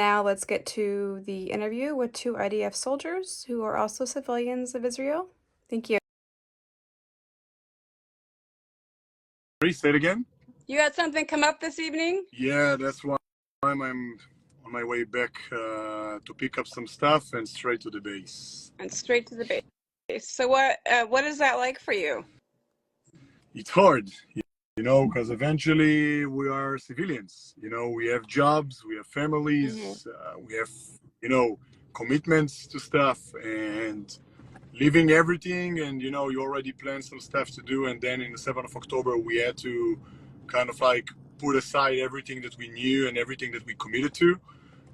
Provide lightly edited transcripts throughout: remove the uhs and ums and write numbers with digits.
Now let's get to the interview with two IDF soldiers who are also civilians of Israel. Thank you. Say it again? You had something come up this evening? Yeah, that's why I'm on my way back to pick up some stuff and straight to the base. And straight to the base. So what is that like for you? It's hard, because eventually we are civilians. We have jobs, we have families, we have, commitments to stuff, and leaving everything. And, you already planned some stuff to do. And then in the 7th of October, we had to kind of like put aside everything that we knew and everything that we committed to.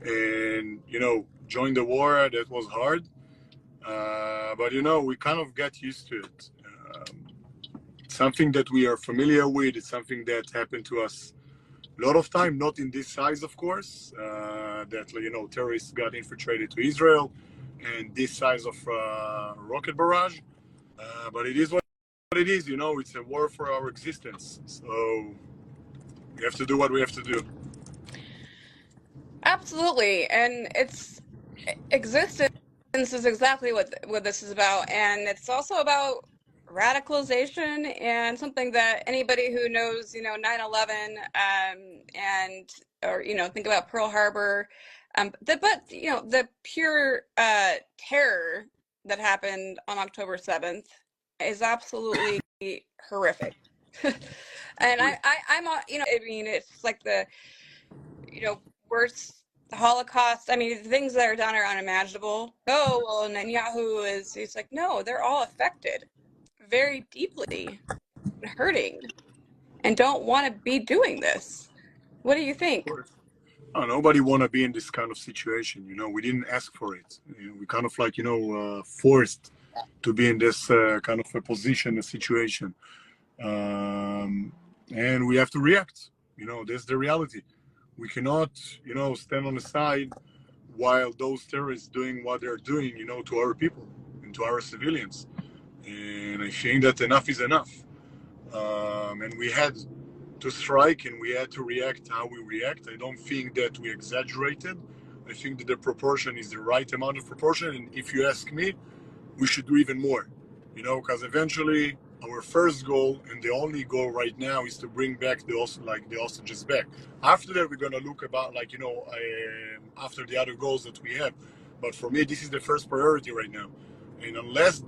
And, join the war. That was hard. But, we kind of got used to it. Something that we are familiar with. It's something that happened to us a lot of time, not in this size, of course, that, terrorists got infiltrated to Israel and this size of rocket barrage. But it is what it is, it's a war for our existence. So we have to do what we have to do. Absolutely. And it's existence is exactly what this is about. And it's also about radicalization, and something that anybody who knows, 9/11 and or think about Pearl Harbor, the pure terror that happened on October 7th is absolutely horrific. And I'm it's like the worst Holocaust. I mean, the things that are done are unimaginable. Oh, well, Netanyahu he's like, no, they're all affected very deeply and hurting and don't want to be doing this. What do you think? Oh, nobody want to be in this kind of situation. We didn't ask for it. We kind of like, forced to be in this kind of a position, a situation. And we have to react. That's the reality. We cannot, stand on the side while those terrorists doing what they're doing, to our people and to our civilians. And I think that enough is enough. And we had to strike and we had to react how we react. I don't think that we exaggerated. I think that the proportion is the right amount of proportion. And if you ask me, we should do even more, because eventually our first goal and the only goal right now is to bring back the hostages back. After that, we're going to look about after the other goals that we have. But for me, this is the first priority right now. And unless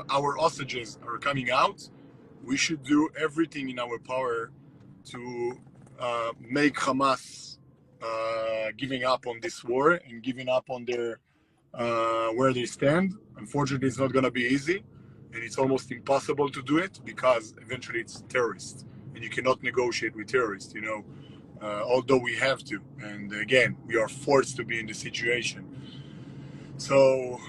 our hostages are coming out, we should do everything in our power to make Hamas giving up on this war and giving up on their where they stand. Unfortunately, it's not going to be easy, and it's almost impossible to do it because eventually it's terrorists, and you cannot negotiate with terrorists, although we have to. And again, we are forced to be in the situation. So,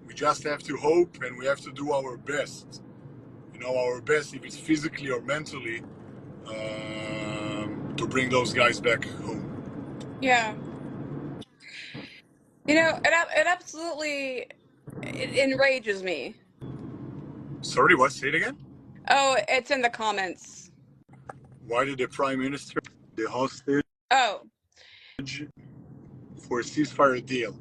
we just have to hope, and we have to do our best. Our best, if it's physically or mentally, to bring those guys back home. Yeah. It absolutely enrages me. Sorry, what? Say it again? Oh, it's in the comments. Why did the Prime Minister, the hostage, for a ceasefire deal?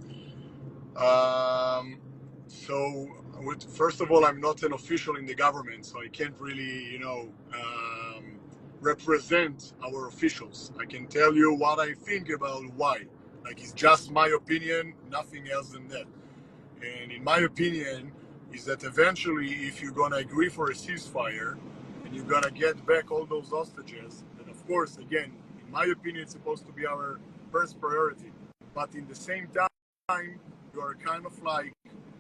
First of all, I'm not an official in the government, so I can't really, represent our officials. I can tell you what I think about why. It's just my opinion, nothing else than that. And in my opinion, is that eventually, if you're gonna agree for a ceasefire and you're gonna get back all those hostages, then of course, again, in my opinion, it's supposed to be our first priority. But in the same time, you are kind of like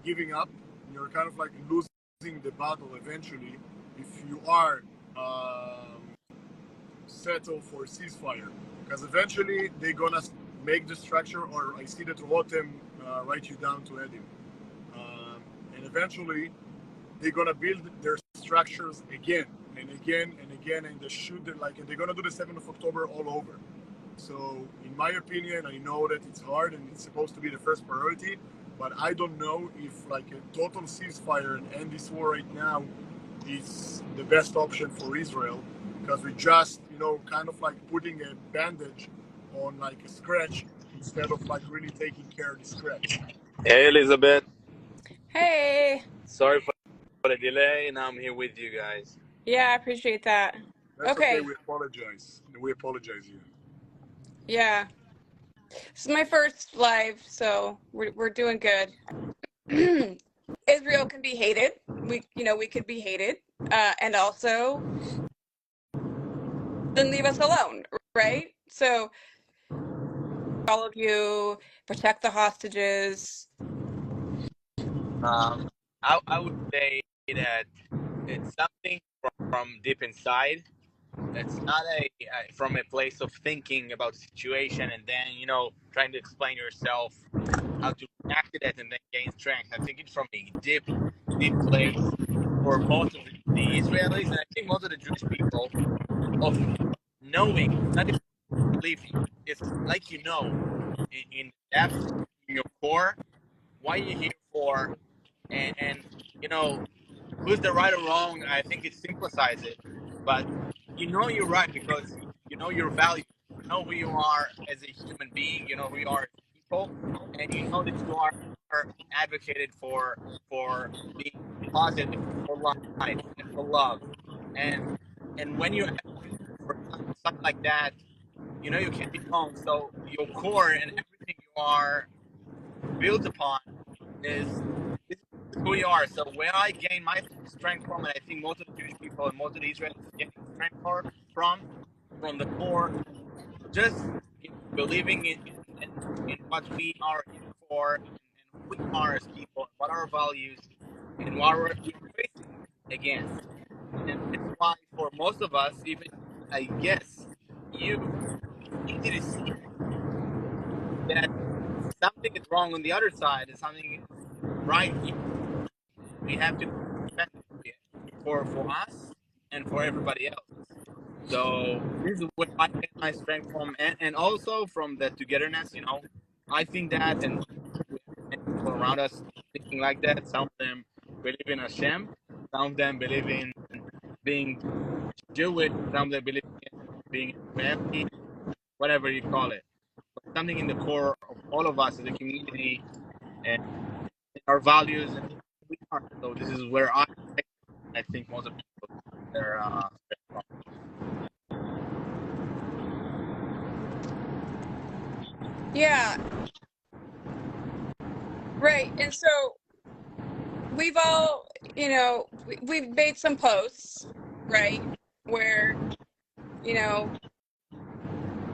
giving up. You're kind of like losing the battle eventually if you are settle for ceasefire, because eventually they're gonna make the structure, or I see that Rotem write you down to Edim, and eventually they're gonna build their structures again and again and again, and they're gonna do the 7th of October all over. So in my opinion, I know that it's hard and it's supposed to be the first priority, but I don't know if a total ceasefire and end this war right now is the best option for Israel, because we just, kind of putting a bandage on like a scratch instead of like really taking care of the scratch. Hey, Elizabeth. Hey. Sorry for the delay. Now I'm here with you guys. Yeah, I appreciate that. That's okay. Okay. We apologize. We apologize here. Yeah. This is my first live, so we're doing good. Israel can be hated. We could be hated. And also then leave us alone, right? So all of you protect the hostages. I would say that it's something from deep inside. It's not from a place of thinking about the situation and then trying to explain yourself how to react to that and then gain strength. I think it's from a deep place for most of the Israelis and I think most of the Jewish people of knowing, not even believing. It's like in depth, in your core, what you're here for, and who's the right or wrong. I think it simplifies it, but you're right because you know your value, you know who you are as a human being, you know who you are as people, and you know that you are advocated for being positive, for life, and for love, and when you advocate for something like that, you can't be wrong. So your core and everything you are built upon is this is who you are. So where I gain my strength from, and I think most of the Jewish people and most of the Israelis gain strength from the core, just believing in what we are here for, and who we are as people, and what our values, and what we are facing against. And that's why for most of us, even I guess you, it's easy to see that something is wrong on the other side and something is right here. We have to defend it for us and for everybody else. So this is where I get my strength from, and also from the togetherness. I think that, and we have many people around us thinking like that. Some of them believe in Hashem, some of them believe in being Jewish, some of them believe in being Israeli, whatever you call it. But something in the core of all of us as a community and our values and who we are. So this is where I think most of people are from. Yeah. Right. And so we've all, we've made some posts, right? Where,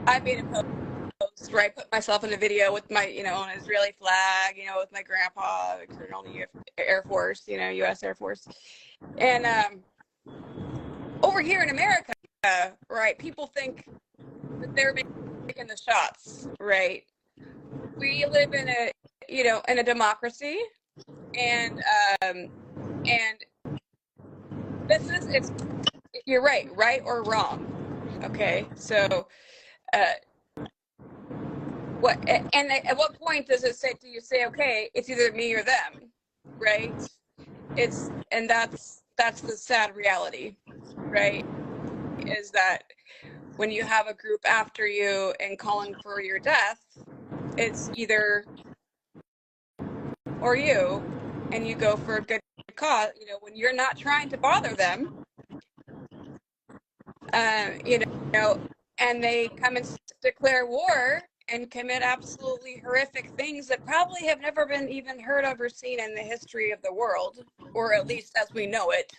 I made a post where I put myself in a video with my, an Israeli flag, with my grandpa, the Colonel in the Air Force, U.S. Air Force. And over here in America, right, people think that they're making the shots, right? We live in a democracy, and you're right or wrong. Okay, so at what point do you say, okay, it's either me or them, right? That's the sad reality, right? Is that when you have a group after you and calling for your death, it's either or you, and you go for a good cause, when you're not trying to bother them, and they come and declare war and commit absolutely horrific things that probably have never been even heard of or seen in the history of the world, or at least as we know it.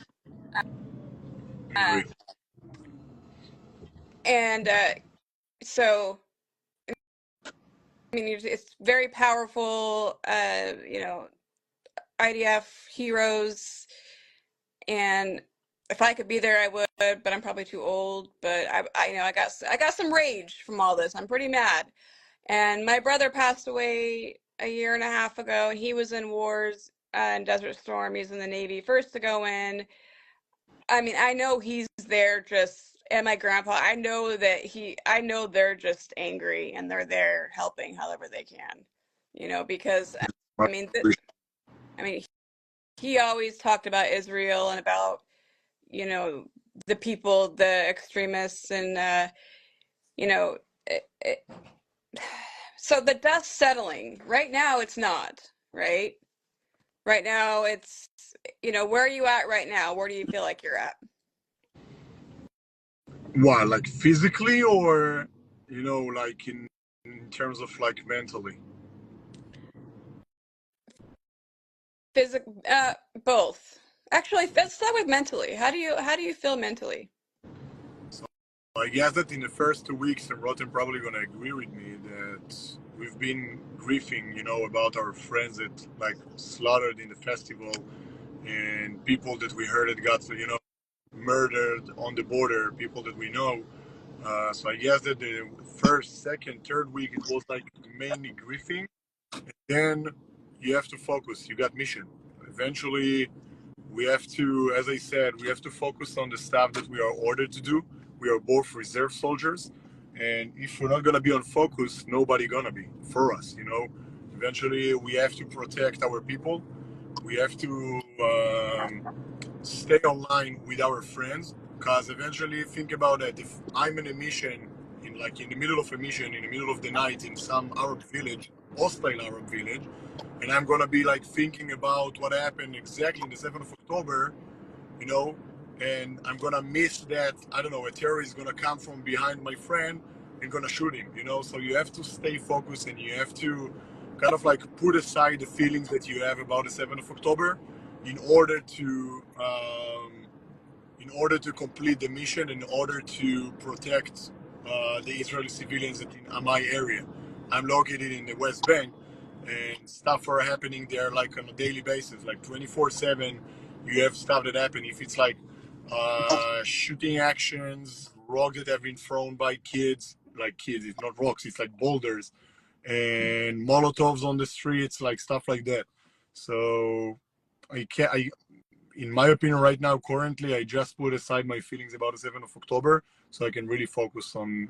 And so, I mean, it's very powerful, IDF heroes, and if I could be there, I would, but I'm probably too old. But I got some rage from all this. I'm pretty mad. And my brother passed away a year and a half ago, and he was in wars in Desert Storm. He's in the Navy, first to go in. I mean, I know he's there and my grandpa, I know they're just angry and they're there helping however they can, because I mean, he always talked about Israel and about, the people, the extremists, and, so the dust settling, right now it's not, right? Right now it's, where are you at right now? Where do you feel like you're at? What, like physically, or like in terms of like mentally? Both. Actually, let's start with mentally. How do you feel mentally? So I guess that in the first 2 weeks, and Rotem probably gonna agree with me that we've been grieving, about our friends that like slaughtered in the festival, and people that we heard that got, murdered on the border, people that we know. So I guess that the first, second, third week it was like mainly grieving. Then you have to focus. You got mission. Eventually, we have to, as I said, we have to focus on the stuff that we are ordered to do. We are both reserve soldiers, and if we're not gonna be on focus, nobody gonna be for us. Eventually, we have to protect our people. We have to stay online with our friends, because eventually, think about it. If I'm in a mission, in the middle of a mission, in the middle of the night, in some Arab village, hostile Arab village, and I'm gonna be like thinking about what happened exactly in the 7th of October, you know, and I'm gonna miss that, I don't know, a terrorist is gonna come from behind my friend and gonna shoot him. So you have to stay focused, and you have to kind of like put aside the feelings that you have about the 7th of October in order to complete the mission, in order to protect the Israeli civilians in my area. I'm located in the West Bank, and stuff are happening there like on a daily basis, like 24/7. You have stuff that happen. If it's like shooting actions, rocks that have been thrown by kids, like kids, it's not rocks, it's like boulders, and Molotovs on the streets, like stuff like that. So I can't. In my opinion, right now, currently, I just put aside my feelings about the 7th of October, so I can really focus on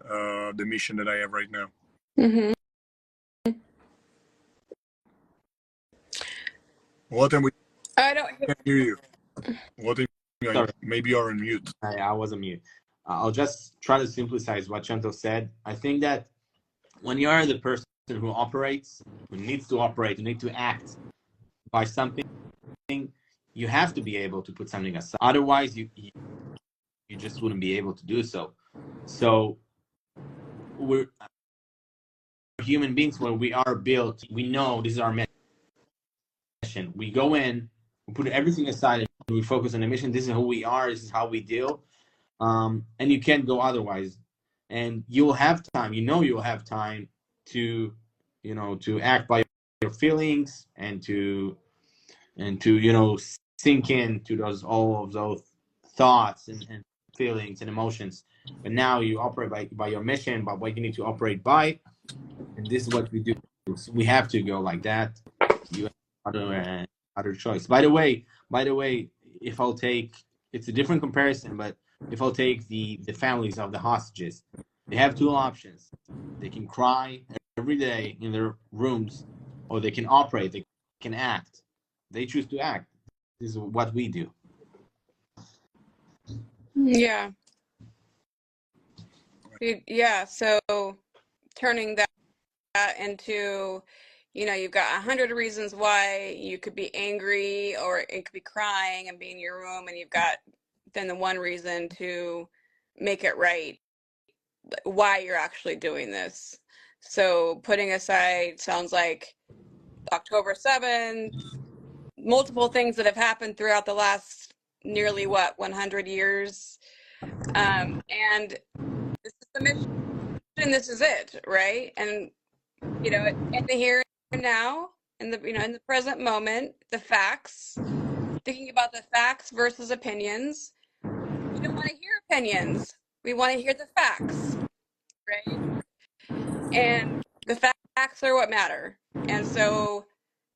the mission that I have right now. Mm-hmm. What am we? I don't. Can't hear you. What am Sorry, maybe you're on mute. I was on mute. I'll just try to simplify what Shemtov said. I think that when you are the person who operates, who needs to operate, who need to act by something, you have to be able to put something aside. Otherwise, you just wouldn't be able to do so. So we're human beings where we are built. We know this is our mission. We go in, we put everything aside, and we focus on the mission. This is who we are. This is how we deal. And you can't go otherwise. And you'll have time. You'll have time to, to act by your feelings and to sink into all of those thoughts and feelings and emotions. But now you operate by your mission, by what you need to operate by, and this is what we do. So we have to go like that. You have other choice. By the way, if I'll take, it's a different comparison, but if I'll take the families of the hostages, they have two options. They can cry every day in their rooms, or they can operate. They can act. They choose to act. This is what we do. Yeah. Yeah. So turning that into, you've got 100 reasons why you could be angry, or it could be crying and be in your room, and you've got then the one reason to make it right, why you're actually doing this. So putting aside, sounds like October 7th, multiple things that have happened throughout the last nearly 100 years. And this is the mission, this is it, right? And in the here and now, in the present moment, the facts, thinking about the facts versus opinions. We don't want to hear opinions. We want to hear the facts, right? And the facts are what matter. And so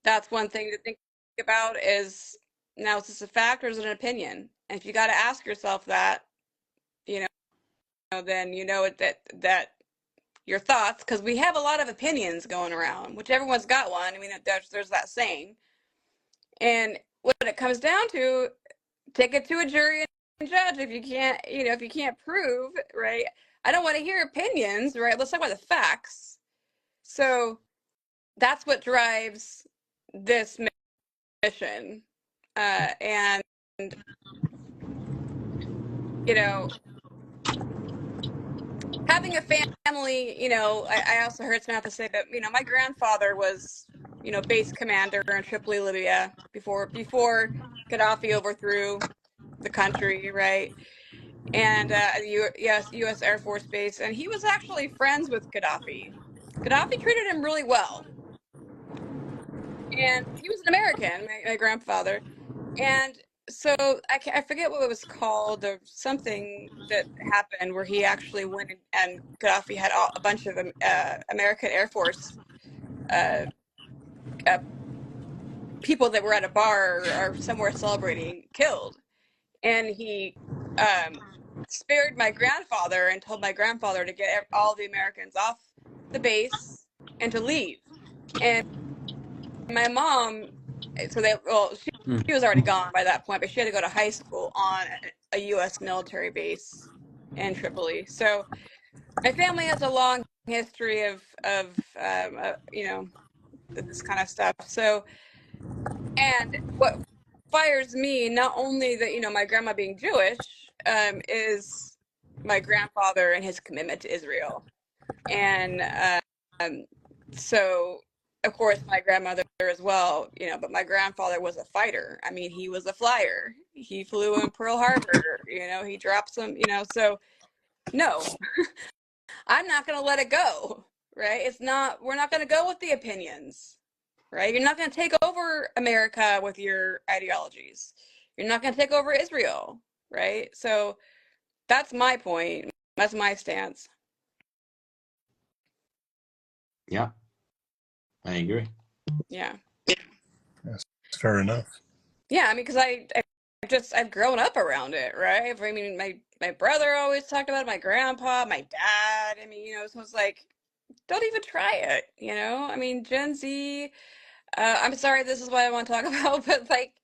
that's one thing to think about is, now, is this a fact or is it an opinion? And if you got to ask yourself that, then that your thoughts, because we have a lot of opinions going around, which everyone's got one. I mean, there's that saying. And what it comes down to, take it to a jury and judge. If you can't prove, right? I don't want to hear opinions, right? Let's talk about the facts. So that's what drives this mission. And, you know, having a family, you know, I also heard Samantha say that, you know, my grandfather was, you know, base commander in Tripoli, Libya before Gaddafi overthrew the country, right? And U.S. Air Force Base, and he was actually friends with Gaddafi. Gaddafi treated him really well, and he was an American, my grandfather, and so I forget what it was called, or something that happened where he actually went and Gaddafi had a bunch of American Air Force uh, uh, people that were at a bar or somewhere celebrating killed, and he spared my grandfather and told my grandfather to get all the Americans off the base and to leave. And my mom, so she was already gone by that point, but she had to go to high school on a U.S. military base in Tripoli. So my family has a long history of you know, this kind of stuff. So, and what fires me, not only that, you know, my grandma being Jewish, is my grandfather and his commitment to Israel. And so, of course, my grandmother as well, you know, but my grandfather was a fighter. I mean, he was a flyer. He flew in Pearl Harbor, you know, he dropped some, you know, so no, I'm not going to let it go, right? We're not going to go with the opinions, right? You're not going to take over America with your ideologies. You're not going to take over Israel, right? So that's my point. That's my stance. Yeah, I agree. Yeah. Yes, fair enough. Yeah, I mean, because I've grown up around it, right? I mean, my brother always talked about it, my grandpa, my dad. I mean, you know, so it's like, don't even try it, you know? I mean, Gen Z, I'm sorry, this is what I want to talk about, but like,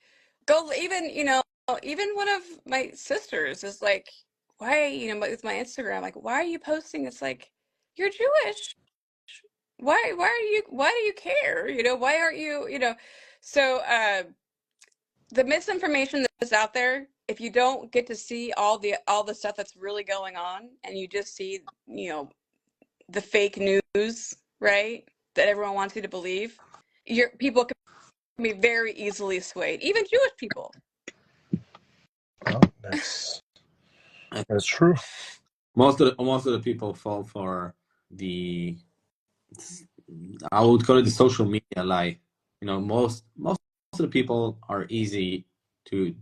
go even, you know, even one of my sisters is like, why, you know, with my Instagram, like, why are you posting? It's like, you're Jewish. Why do you care? You know, why aren't you, you know? So, the misinformation that's out there, if you don't get to see all the stuff that's really going on, and you just see, you know, the fake news, right, that everyone wants you to believe, your people can be very easily swayed, even Jewish people. Oh, that's true. Most of the people fall for the, I would call it the social media lie. You know, most of the people are easy to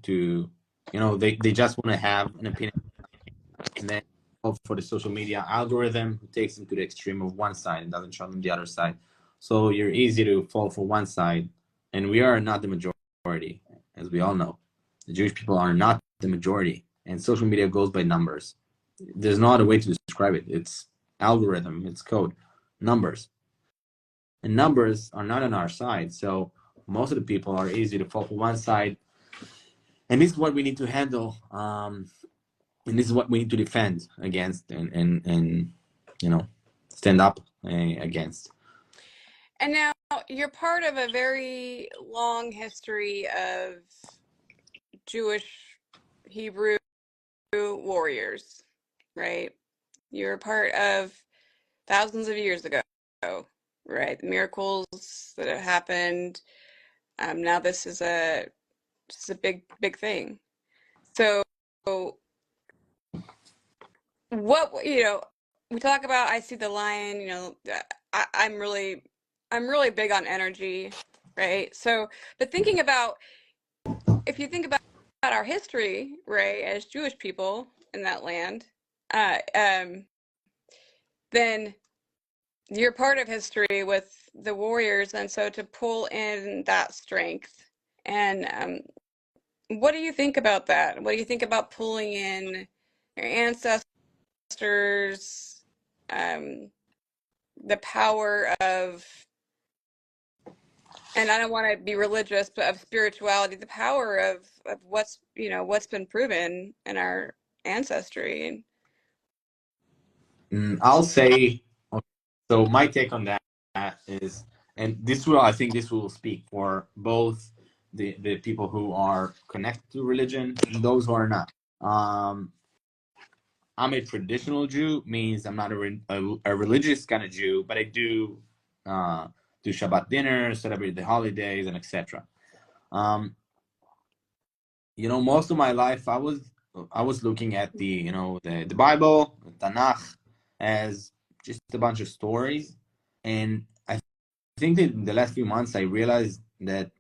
you know, they just want to have an opinion, and then fall for the social media algorithm who takes them to the extreme of one side and doesn't show them the other side. So you're easy to fall for one side, and we are not the majority, as we all know. The Jewish people are not the majority, and social media goes by numbers. There's no other way to describe it. It's algorithm, it's code, numbers. And numbers are not on our side. So most of the people are easy to fall for one side. And this is what we need to handle. And this is what we need to defend against and you know, stand up against. And now you're part of a very long history of Jewish Hebrew warriors, right? You're a part of thousands of years ago, right? The miracles that have happened. Now this is a big thing. So what, you know, we talk about, I see the lion, you know, I'm really big on energy, right? So, but thinking about, if you think about our history, right, as Jewish people in that land, then you're part of history with the warriors, and so to pull in that strength. And what do you think about that? What do you think about pulling in your ancestors, the power of, and I don't want to be religious, but of spirituality, the power of what's, you know, what's been proven in our ancestry? I'll say, okay, so my take on that is, and this will, I think this will speak for both the people who are connected to religion and those who are not. I'm a traditional Jew, means I'm not a religious kind of Jew, but I do do Shabbat dinners, celebrate the holidays, and etc. Most of my life I was looking at the Bible, the Tanakh, as just a bunch of stories, and I think that in the last few months I realized that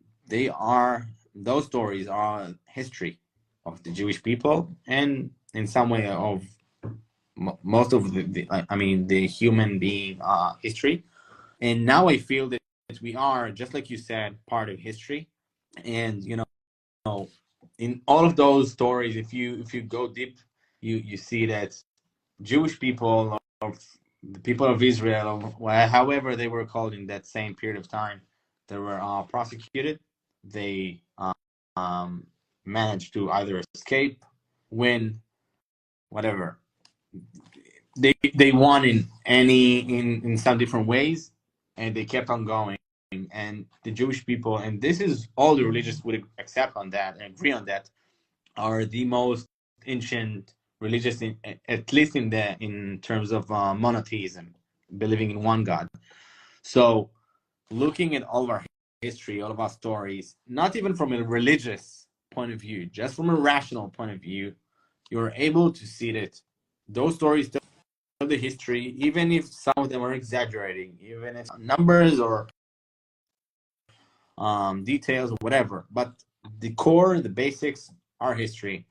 those stories are history of the Jewish people, and in some way of most of the human being history. And now I feel that we are, just like you said, part of history. And in all of those stories, if you go deep, you see that Jewish people, or the people of Israel, or however they were called in that same period of time, they were prosecuted. They managed to either escape, win, whatever. They won in some different ways, and they kept on going. And the Jewish people, and this is all the religious would accept on that and agree on that, are the most ancient religious, at least in terms of monotheism, believing in one God. So looking at all of our history, all of our stories, not even from a religious point of view, just from a rational point of view, you're able to see that those stories tell the history, even if some of them are exaggerating, even if numbers or details or whatever, but the core, the basics are history.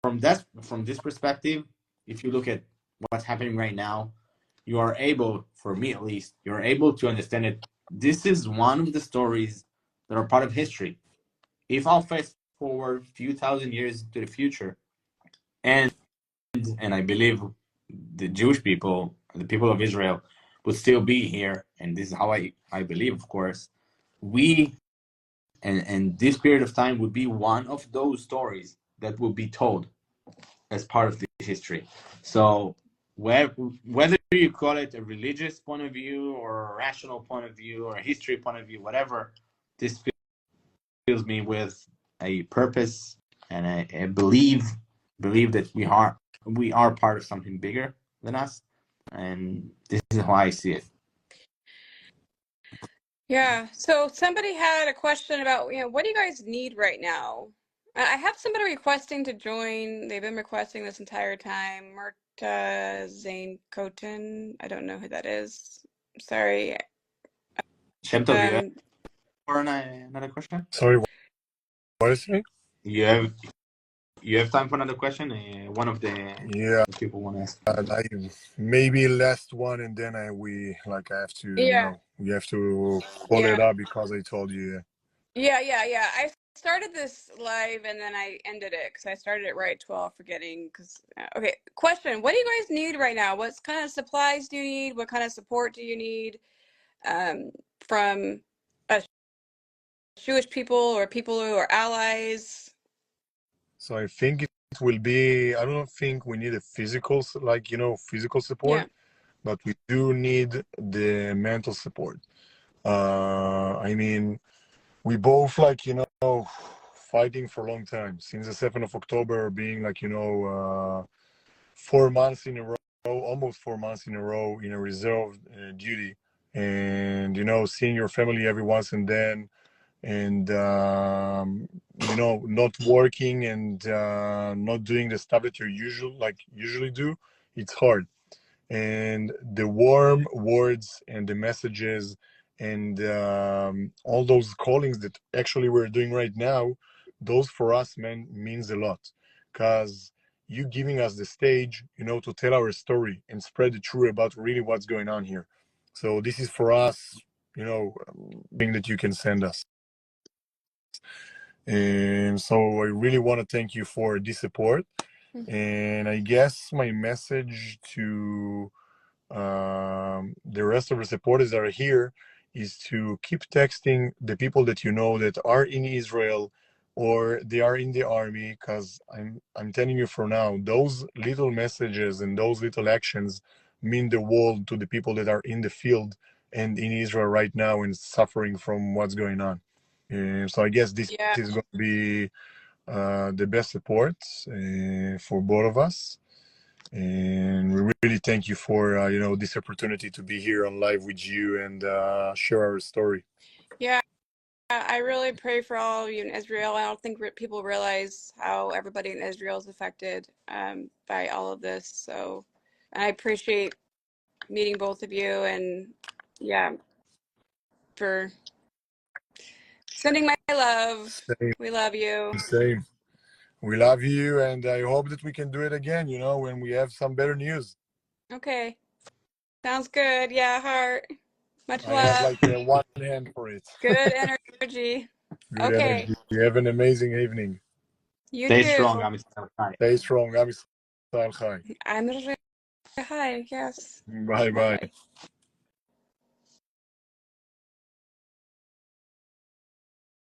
From this perspective, if you look at what's happening right now, you are able, for me at least, you're able to understand it. This is one of the stories that are part of history. If I'll fast forward a few thousand years to the future, and I believe the Jewish people, the people of Israel, would still be here, and this is how I believe, of course, we and this period of time would be one of those stories that will be told as part of the history. So whether you call it a religious point of view or a rational point of view or a history point of view, whatever, this fills me with a purpose, and I believe that we are part of something bigger than us, and this is how I see it. Yeah. So somebody had a question about, what do you guys need right now? I have somebody requesting to join. They've been requesting this entire time. Marta Zane Koten. I don't know who that is. Sorry. Shemtov, you have another question? Sorry, what is it? You have time for another question? One of the Yeah, people want to ask. I maybe last one, and then I have to, Yeah. we have to call Yeah. it up because I told you. Yeah. I started this live and then I ended it because I started it right at 12, forgetting. Okay. Question. What do you guys need right now? What kind of supplies do you need? What kind of support do you need from us Jewish people or people who are allies? So I think it will be, I don't think we need a physical, physical support, Yeah. but we do need the mental support. I mean, we both fighting for a long time since the 7th of October, being 4 months in a row, almost 4 months in a row in a reserve duty, and seeing your family every once and then, and not working and not doing the stuff that you usually do. It's hard, and the warm words and the messages and all those callings that actually we're doing right now, those for us, man, means a lot, because you giving us the stage, to tell our story and spread the truth about really what's going on here. So this is for us, thing that you can send us. And so I really want to thank you for this support. And I guess my message to the rest of the supporters that are here is to keep texting the people that that are in Israel or they are in the army, because I'm telling you for now, those little messages and those little actions mean the world to the people that are in the field and in Israel right now and suffering from what's going on. So I guess this Yeah. is going to be the best support for both of us. And we really thank you for this opportunity to be here on live with you and share our story. Yeah, I really pray for all of you in Israel. I don't think people realize how everybody in Israel is affected by all of this. So I appreciate meeting both of you, and yeah, for sending my love. Same, We love you. same. We love you, and I hope that we can do it again, when we have some better news. Okay. Sounds good. Yeah, heart. Much I have love. like one hand for it. Good energy. Good Okay. energy. You have an amazing evening. You Stay strong, too. Am Yisrael Chai. Stay strong. Am Yisrael Chai. I'm hi. Yes. Bye bye. Bye.